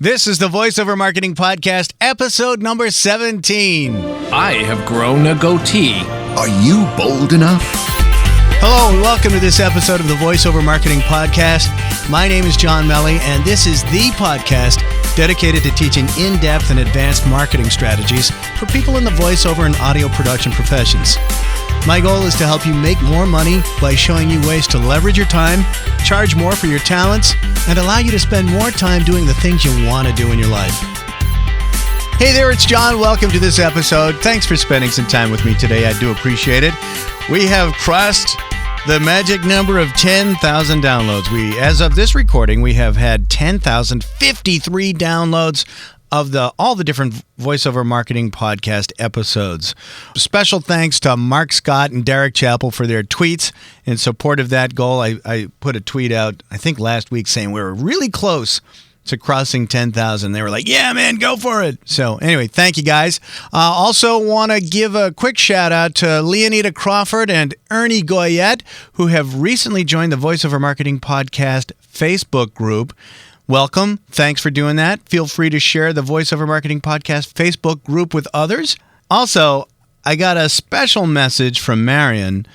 This is the VoiceOver Marketing Podcast, episode number 17. I have grown a goatee. Are you bold enough? Hello and welcome to this episode of the VoiceOver Marketing Podcast. My name is John Melly, and this is the podcast dedicated to teaching in-depth and advanced marketing strategies for people in the voiceover and audio production professions. My goal is to help you make more money by showing you ways to leverage your time, charge more for your talents, and allow you to spend more time doing the things you want to do in your life. Hey there, it's John. Welcome to this episode. Thanks for spending some time with me today. I do appreciate it. We have crossed the magic number of 10,000 downloads. As of this recording, we have had 10,053 downloads of all the different VoiceOver Marketing Podcast episodes. Special thanks to Mark Scott and Derek Chappell for their tweets in support of that goal. I put a tweet out, I think last week, saying we were really close to crossing 10,000. They were like, yeah, man, go for it. So anyway, thank you guys. Also want to give a quick shout out to Leonida Crawford and Ernie Goyette, who have recently joined the VoiceOver Marketing Podcast Facebook group. Welcome. Thanks for doing that. Feel free to share the VoiceOver Marketing Podcast Facebook group with others. Also, I got a special message from Marion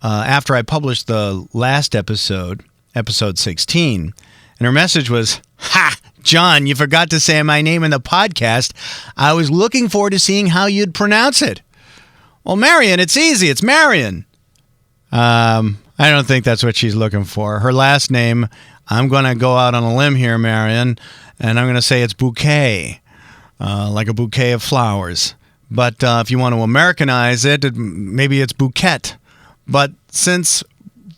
after I published the last episode 16. And her message was, "Ha! John, you forgot to say my name in the podcast. I was looking forward to seeing how you'd pronounce it." Well, Marion, it's easy. It's Marion. I don't think that's what she's looking for. Her last name, I'm going to go out on a limb here, Marion, and I'm going to say it's Bouquet, like a bouquet of flowers. But if you want to Americanize it, maybe it's Bouquet. But since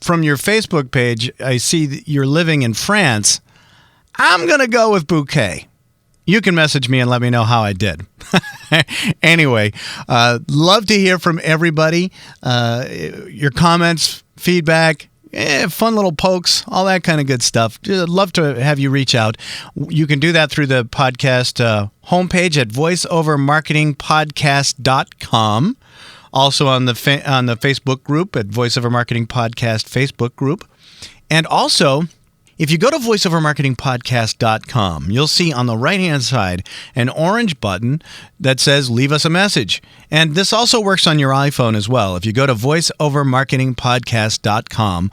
from your Facebook page, I see that you're living in France, I'm going to go with Bouquet. You can message me and let me know how I did. Anyway, love to hear from everybody. Your comments, feedback, fun little pokes, all that kind of good stuff. Just love to have you reach out. You can do that through the podcast homepage at voiceovermarketingpodcast.com. Also on the Facebook group at VoiceOver Marketing Podcast Facebook group. And also, if you go to voiceovermarketingpodcast.com, you'll see on the right-hand side an orange button that says Leave Us a Message. And this also works on your iPhone as well. If you go to voiceovermarketingpodcast.com,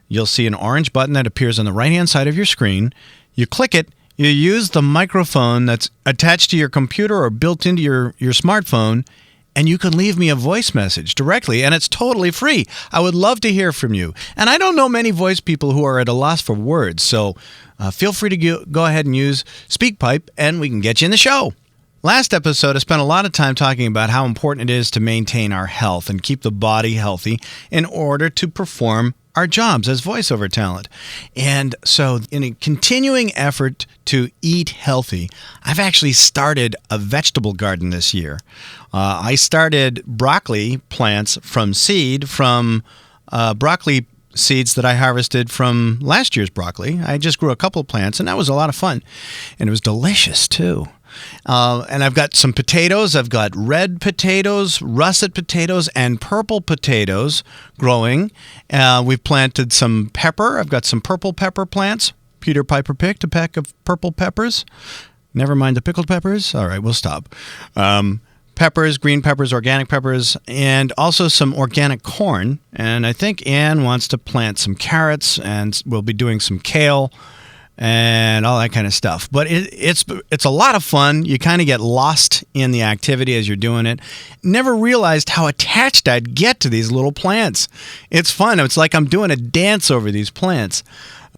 you'll see an orange button that appears on the right-hand side of your screen. You click it. You use the microphone that's attached to your computer or built into your smartphone, and you can leave me a voice message directly, and it's totally free. I would love to hear from you. And I don't know many voice people who are at a loss for words, so feel free to go ahead and use SpeakPipe, and we can get you in the show. Last episode, I spent a lot of time talking about how important it is to maintain our health and keep the body healthy in order to perform our jobs as voiceover talent. And so in a continuing effort to eat healthy, I've actually started a vegetable garden this year. I started broccoli plants from seed from broccoli seeds that I harvested from last year's broccoli. I just grew a couple of plants, and that was a lot of fun. And it was delicious, too. And I've got some potatoes. I've got red potatoes, russet potatoes, and purple potatoes growing. We've planted some pepper. I've got some purple pepper plants. Peter Piper picked a peck of purple peppers. Never mind the pickled peppers. All right, we'll stop. Peppers, green peppers, organic peppers, and also some organic corn. And I think Ann wants to plant some carrots, and we'll be doing some kale and all that kind of stuff. But it's a lot of fun. You kind of get lost in the activity as you're doing it. Never realized how attached I'd get to these little plants. It's fun. It's like I'm doing a dance over these plants.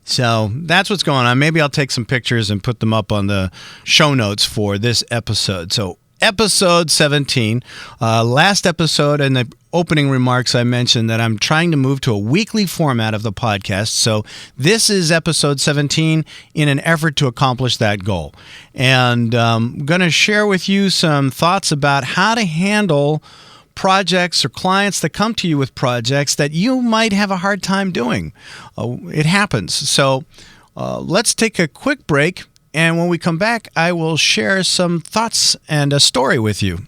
So that's what's going on. Maybe I'll take some pictures and put them up on the show notes for this episode. So episode 17, last episode in the opening remarks, I mentioned that I'm trying to move to a weekly format of the podcast. So this is episode 17 in an effort to accomplish that goal. And I'm going to share with you some thoughts about how to handle projects or clients that come to you with projects that you might have a hard time doing. It happens. So let's take a quick break. And when we come back, I will share some thoughts and a story with you.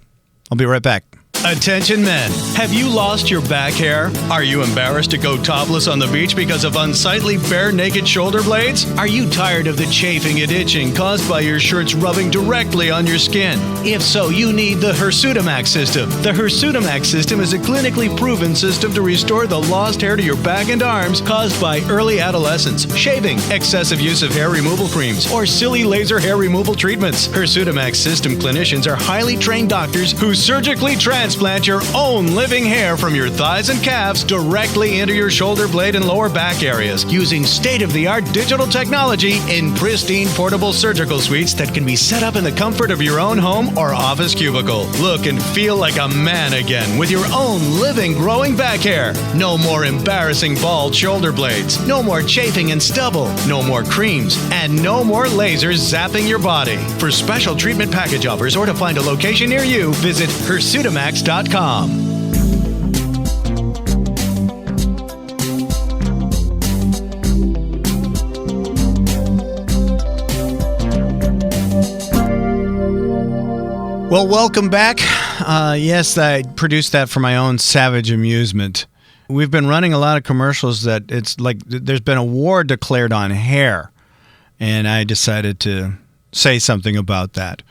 I'll be right back. Attention men, have you lost your back hair? Are you embarrassed to go topless on the beach because of unsightly bare naked shoulder blades? Are you tired of the chafing and itching caused by your shirts rubbing directly on your skin? If so, you need the Hirsutamax system. The Hirsutamax system is a clinically proven system to restore the lost hair to your back and arms caused by early adolescence, shaving, excessive use of hair removal creams, or silly laser hair removal treatments. Hirsutamax system clinicians are highly trained doctors who surgically transplant your own living hair from your thighs and calves directly into your shoulder blade and lower back areas using state-of-the-art digital technology in pristine portable surgical suites that can be set up in the comfort of your own home or office cubicle. Look and feel like a man again with your own living, growing back hair. No more embarrassing bald shoulder blades. No more chafing and stubble. No more creams. And no more lasers zapping your body. For special treatment package offers or to find a location near you, visit Hirsutamax.com. Well, welcome back. Yes, I produced that for my own savage amusement. We've been running a lot of commercials that it's like there's been a war declared on hair, and I decided to say something about that.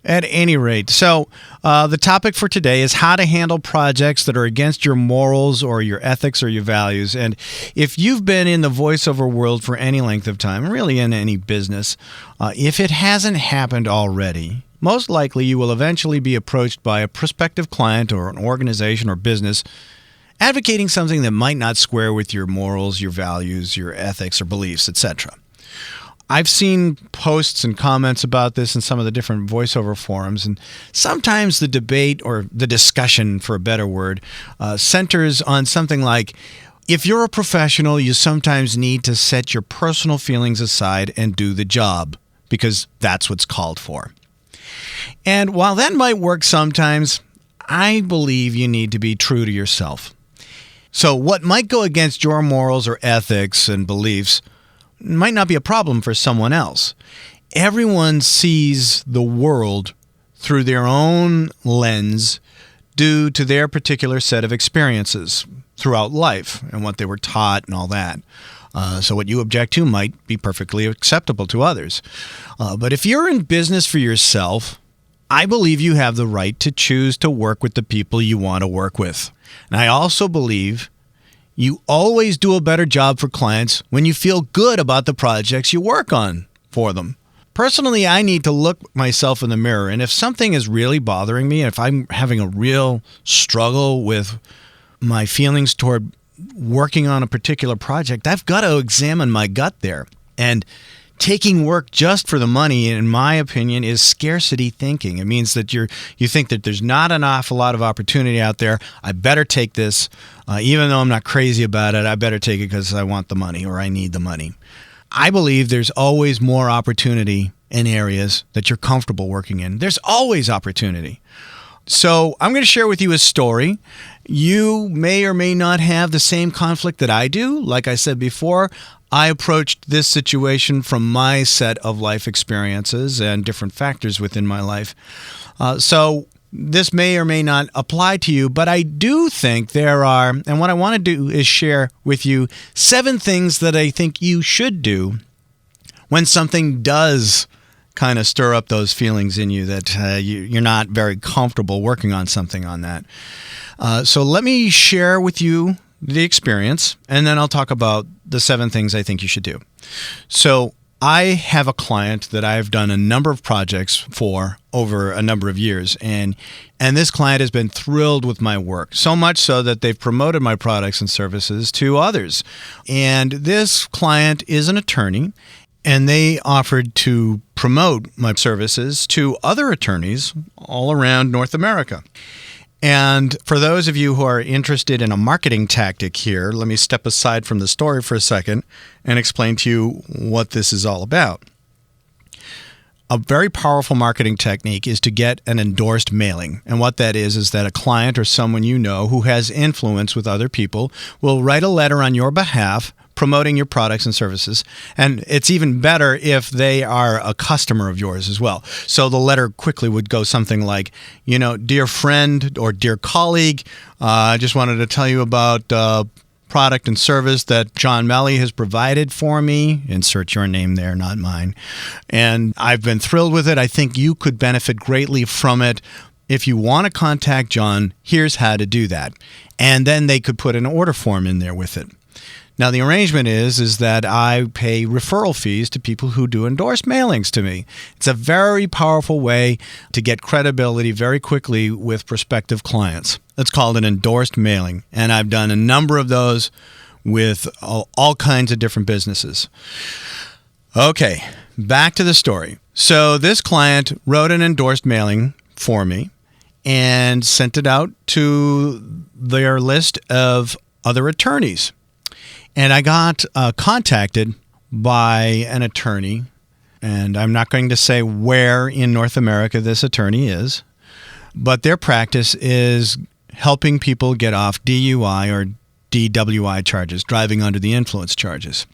At any rate, so the topic for today is how to handle projects that are against your morals or your ethics or your values. And if you've been in the voiceover world for any length of time, really in any business, if it hasn't happened already, most likely you will eventually be approached by a prospective client or an organization or business advocating something that might not square with your morals, your values, your ethics or beliefs, etc. I've seen posts and comments about this in some of the different voiceover forums, and sometimes the debate or the discussion, for a better word, centers on something like, if you're a professional, you sometimes need to set your personal feelings aside and do the job, because that's what's called for. And while that might work sometimes, I believe you need to be true to yourself. So what might go against your morals or ethics and beliefs might not be a problem for someone else. Everyone sees the world through their own lens due to their particular set of experiences throughout life and what they were taught and all that. So what you object to might be perfectly acceptable to others. But if you're in business for yourself, I believe you have the right to choose to work with the people you want to work with. And I also believe you always do a better job for clients when you feel good about the projects you work on for them. Personally, I need to look myself in the mirror, and if something is really bothering me, if I'm having a real struggle with my feelings toward working on a particular project, I've got to examine my gut there. And taking work just for the money, in my opinion, is scarcity thinking. It means that you think that there's not an awful lot of opportunity out there. I better take this. Even though I'm not crazy about it, I better take it because I want the money or I need the money. I believe there's always more opportunity in areas that you're comfortable working in. There's always opportunity. So I'm going to share with you a story. You may or may not have the same conflict that I do. Like I said before, I approached this situation from my set of life experiences and different factors within my life. So this may or may not apply to you, but I do think there are, and what I want to do is share with you 7 things that I think you should do when something does kind of stir up those feelings in you that you're not very comfortable working on something on that. So let me share with you the experience, and then I'll talk about the 7 things I think you should do. So I have a client that I've done a number of projects for over a number of years, and this client has been thrilled with my work, so much so that they've promoted my products and services to others. And this client is an attorney, and they offered to promote my services to other attorneys all around North America. And for those of you who are interested in a marketing tactic here, let me step aside from the story for a second and explain to you what this is all about. A very powerful marketing technique is to get an endorsed mailing. And what that is that a client or someone you know who has influence with other people will write a letter on your behalf promoting your products and services. And it's even better if they are a customer of yours as well. So the letter quickly would go something like, dear friend or dear colleague, I just wanted to tell you about product and service that John Melly has provided for me. Insert your name there, not mine. And I've been thrilled with it. I think you could benefit greatly from it. If you want to contact John, here's how to do that. And then they could put an order form in there with it. Now, the arrangement is that I pay referral fees to people who do endorsed mailings to me. It's a very powerful way to get credibility very quickly with prospective clients. It's called an endorsed mailing, and I've done a number of those with all kinds of different businesses. Okay, back to the story. So this client wrote an endorsed mailing for me and sent it out to their list of other attorneys. And I got contacted by an attorney, and I'm not going to say where in North America this attorney is, but their practice is helping people get off DUI or DWI charges, driving under the influence charges.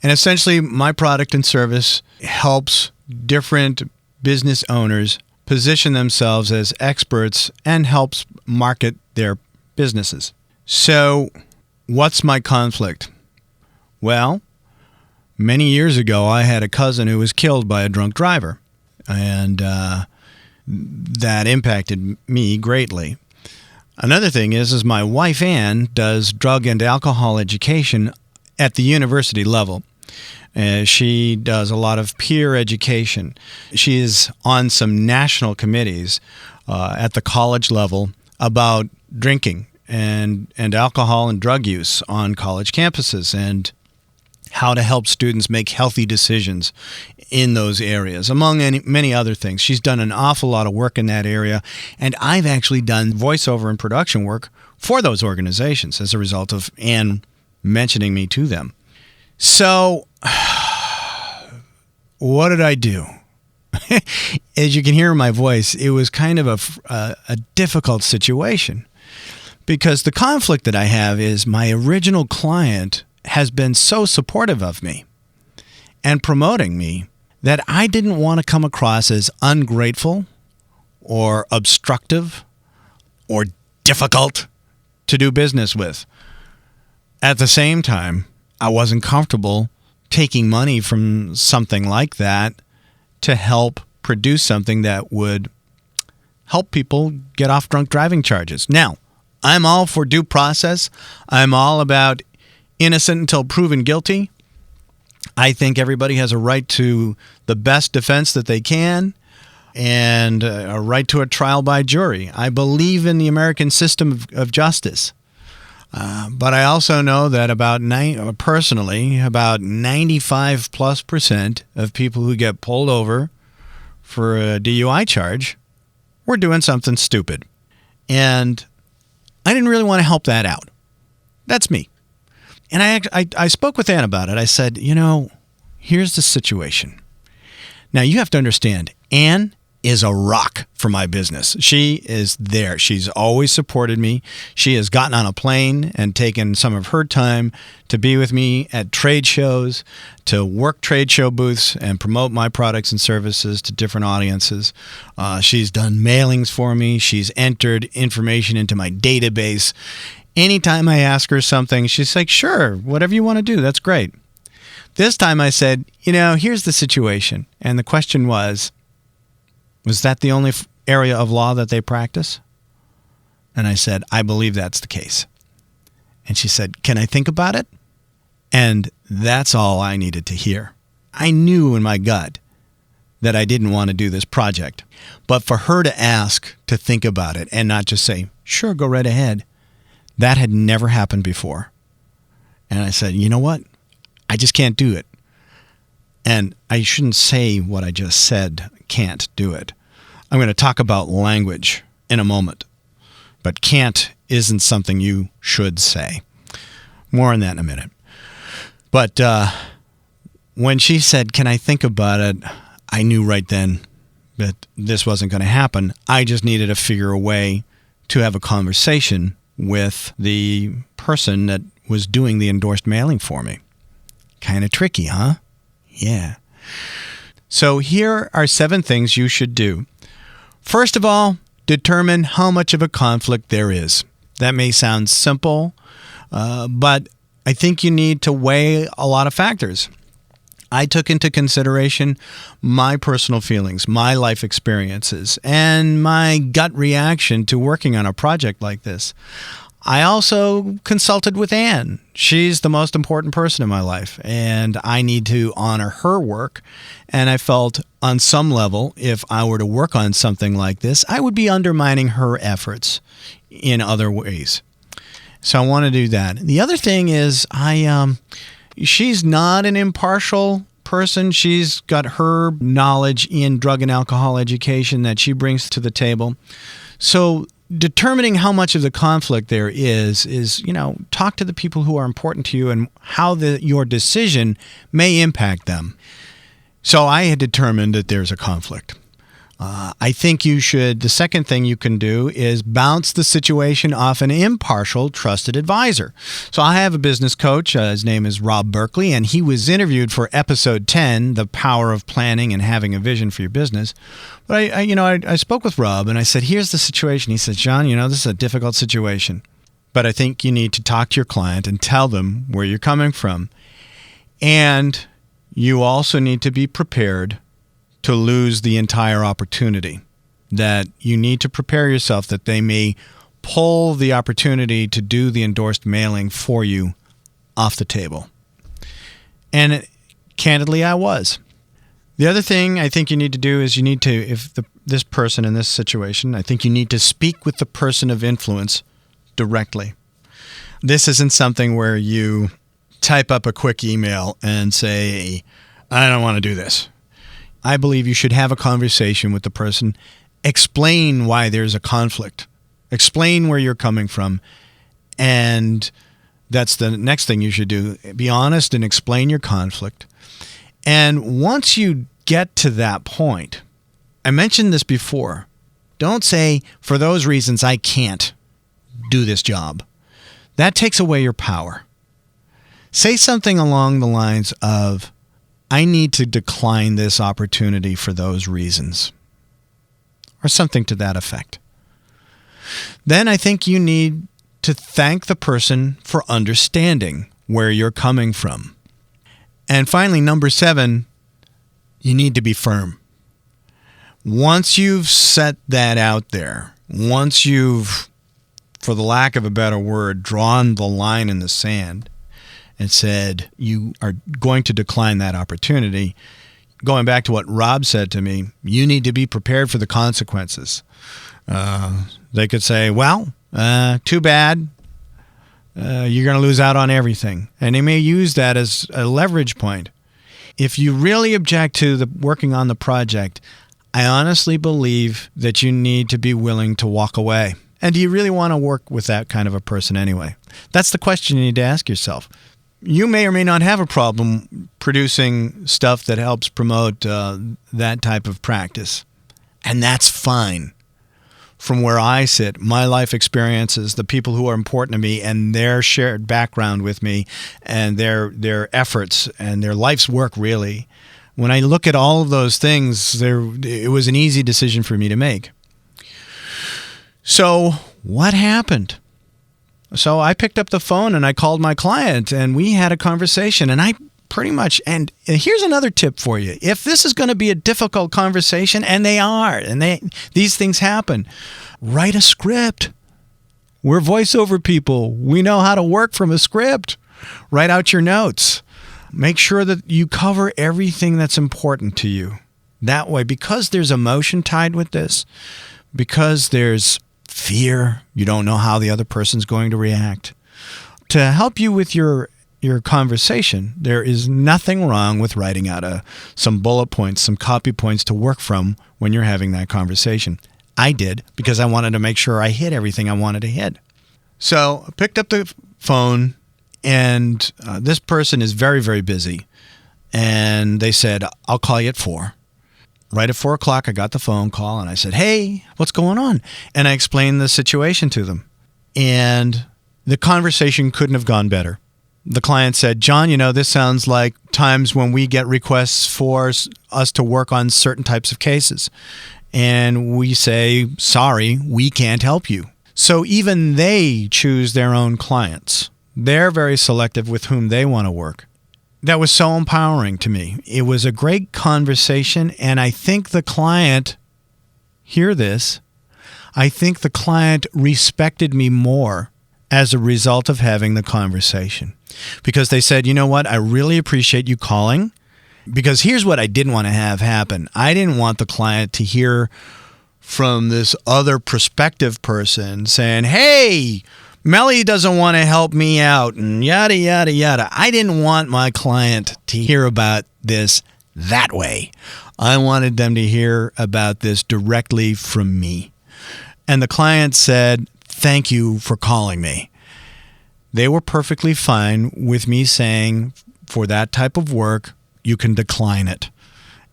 And essentially, my product and service helps different business owners position themselves as experts and helps market their businesses. So, what's my conflict? Well, many years ago, I had a cousin who was killed by a drunk driver, and that impacted me greatly. Another thing is my wife, Ann, does drug and alcohol education at the university level. She does a lot of peer education. She is on some national committees at the college level about drinking and alcohol and drug use on college campuses and how to help students make healthy decisions in those areas, among many other things. She's done an awful lot of work in that area, and I've actually done voiceover and production work for those organizations as a result of Ann mentioning me to them. So, what did I do? As you can hear in my voice, it was kind of a difficult situation because the conflict that I have is my original client has been so supportive of me and promoting me that I didn't want to come across as ungrateful or obstructive or difficult to do business with. At the same time, I wasn't comfortable taking money from something like that to help produce something that would help people get off drunk driving charges. Now, I'm all for due process. I'm all about innocent until proven guilty. I think everybody has a right to the best defense that they can and a right to a trial by jury. I believe in the American system of justice. But I also know that personally, about 95+% of people who get pulled over for a DUI charge were doing something stupid. And I didn't really want to help that out. That's me. And I spoke with Ann about it. I said, here's the situation. Now, you have to understand, Ann is a rock for my business. She is there. She's always supported me. She has gotten on a plane and taken some of her time to be with me at trade shows, to work trade show booths and promote my products and services to different audiences. She's done mailings for me. She's entered information into my database. Anytime I ask her something, she's like, sure, whatever you want to do, that's great. This time I said, here's the situation. And the question was that the only area of law that they practice? And I said, I believe that's the case. And she said, can I think about it? And that's all I needed to hear. I knew in my gut that I didn't want to do this project. But for her to ask to think about it and not just say, sure, go right ahead, that had never happened before. And I said, you know what? I just can't do it. And I shouldn't say what I just said, can't do it. I'm going to talk about language in a moment. But can't isn't something you should say. More on that in a minute. But when she said, can I think about it? I knew right then that this wasn't going to happen. I just needed to figure a way to have a conversation with the person that was doing the endorsed mailing for me. Kind of tricky, huh? Yeah. So here are 7 things you should do. First of all, determine how much of a conflict there is. That may sound simple, but I think you need to weigh a lot of factors. I took into consideration my personal feelings, my life experiences, and my gut reaction to working on a project like this. I also consulted with Anne. She's the most important person in my life, and I need to honor her work. And I felt on some level, if I were to work on something like this, I would be undermining her efforts in other ways. So I want to do that. The other thing is she's not an impartial person. She's got her knowledge in drug and alcohol education that she brings to the table. So determining how much of the conflict there is, talk to the people who are important to you and how your decision may impact them. So I had determined that there's a conflict. I think the second thing you can do is bounce the situation off an impartial, trusted advisor. So I have a business coach. His name is Rob Berkeley, and he was interviewed for episode 10, The Power of Planning and Having a Vision for Your Business. But I spoke with Rob, and I said, here's the situation. He said, John, this is a difficult situation, but I think you need to talk to your client and tell them where you're coming from. And you also need to be prepared to lose the entire opportunity, that you need to prepare yourself that they may pull the opportunity to do the endorsed mailing for you off the table. And candidly, I was. The other thing I think you need to do is this person in this situation, I think you need to speak with the person of influence directly. This isn't something where you type up a quick email and say, I don't want to do this. I believe you should have a conversation with the person, explain why there's a conflict, explain where you're coming from, and that's the next thing you should do. Be honest and explain your conflict. And once you get to that point, I mentioned this before, don't say, for those reasons, I can't do this job. That takes away your power. Say something along the lines of, I need to decline this opportunity for those reasons, or something to that effect. Then I think you need to thank the person for understanding where you're coming from. And finally, number 7, you need to be firm. Once you've set that out there, once you've, for the lack of a better word, drawn the line in the sand, and said, you are going to decline that opportunity. Going back to what Rob said to me, you need to be prepared for the consequences. They could say, well, too bad. You're going to lose out on everything. And they may use that as a leverage point. If you really object to working on the project, I honestly believe that you need to be willing to walk away. And do you really want to work with that kind of a person anyway? That's the question you need to ask yourself. You may or may not have a problem producing stuff that helps promote that type of practice. And that's fine. From where I sit, my life experiences, the people who are important to me and their shared background with me and their efforts and their life's work, really. When I look at all of those things, it was an easy decision for me to make. So what happened? So I picked up the phone and I called my client and we had a conversation, and I pretty much, and here's another tip for you. If this is going to be a difficult conversation, and they are, and these things happen, write a script. We're voiceover people. We know how to work from a script. Write out your notes. Make sure that you cover everything that's important to you. That way, because there's emotion tied with this, because there's fear, you don't know how the other person's going to react. To help you with your conversation, there is nothing wrong with writing out some bullet points, some copy points to work from when you're having that conversation. I did, because I wanted to make sure I hit everything I wanted to hit. So I picked up the phone, and this person is very, very busy. And they said, I'll call you at 4. Right at 4 o'clock, I got the phone call, and I said, hey, what's going on? And I explained the situation to them. And the conversation couldn't have gone better. The client said, John, this sounds like times when we get requests for us to work on certain types of cases. And we say, sorry, we can't help you. So even they choose their own clients. They're very selective with whom they want to work. That was so empowering to me. It was a great conversation, and I think the client, hear this, I think the client respected me more as a result of having the conversation. Because they said, you know what, I really appreciate you calling, because here's what I didn't want to have happen. I didn't want the client to hear from this other prospective person saying, hey, Melly doesn't want to help me out and yada, yada, yada. I didn't want my client to hear about this that way. I wanted them to hear about this directly from me. And the client said, thank you for calling me. They were perfectly fine with me saying, for that type of work, you can decline it.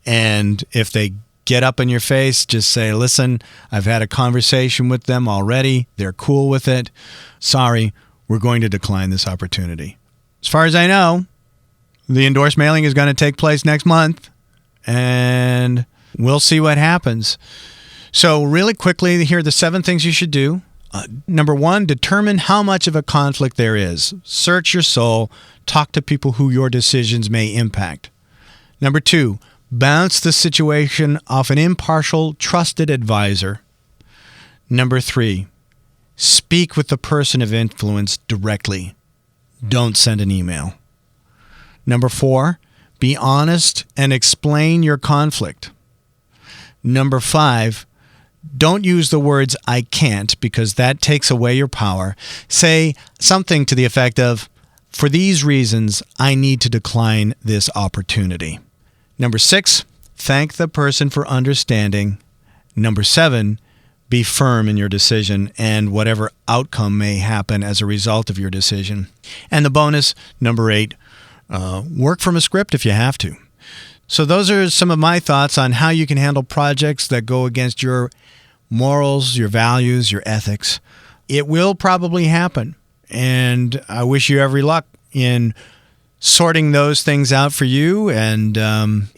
And if they get up in your face, just say, listen, I've had a conversation with them already. They're cool with it. Sorry, we're going to decline this opportunity. As far as I know, the endorsed mailing is going to take place next month, and we'll see what happens. So really quickly, here are the 7 things you should do. Number 1, determine how much of a conflict there is. Search your soul. Talk to people who your decisions may impact. Number 2, bounce the situation off an impartial, trusted advisor. Number 3, speak with the person of influence directly. Don't send an email. Number 4, be honest and explain your conflict. Number 5, don't use the words I can't, because that takes away your power. Say something to the effect of, for these reasons, I need to decline this opportunity. Number 6, thank the person for understanding. Number 7, be firm in your decision and whatever outcome may happen as a result of your decision. And the bonus, number 8, work from a script if you have to. So those are some of my thoughts on how you can handle projects that go against your morals, your values, your ethics. It will probably happen, and I wish you every luck in sorting those things out for you. And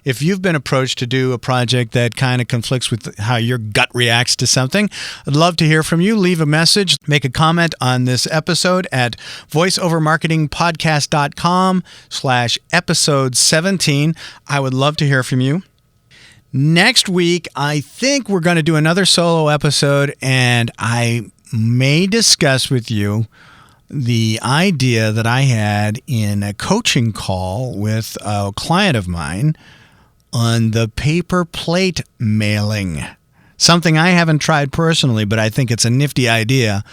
if you've been approached to do a project that kind of conflicts with how your gut reacts to something, I'd love to hear from you. Leave a message, make a comment on this episode at voiceovermarketingpodcast.com/episode 17. I would love to hear from you. Next week, I think we're going to do another solo episode, and I may discuss with you the idea that I had in a coaching call with a client of mine on the paper plate mailing. Something I haven't tried personally, but I think it's a nifty idea.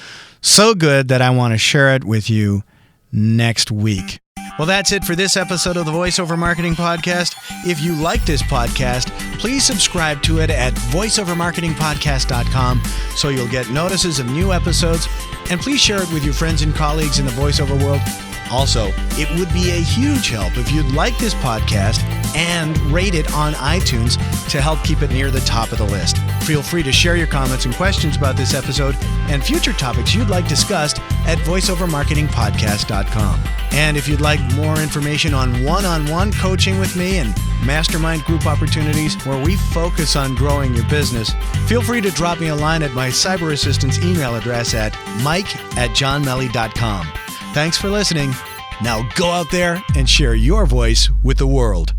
So good that I want to share it with you next week. Well, that's it for this episode of the VoiceOver Marketing Podcast. If you like this podcast, please subscribe to it at voiceovermarketingpodcast.com so you'll get notices of new episodes, and please share it with your friends and colleagues in the voiceover world. Also, it would be a huge help if you'd like this podcast and rate it on iTunes to help keep it near the top of the list. Feel free to share your comments and questions about this episode and future topics you'd like discussed at voiceovermarketingpodcast.com. And if you'd like more information on one-on-one coaching with me and mastermind group opportunities where we focus on growing your business, feel free to drop me a line at my cyber assistant's email address at mike@johnmelly.com. Thanks for listening. Now go out there and share your voice with the world.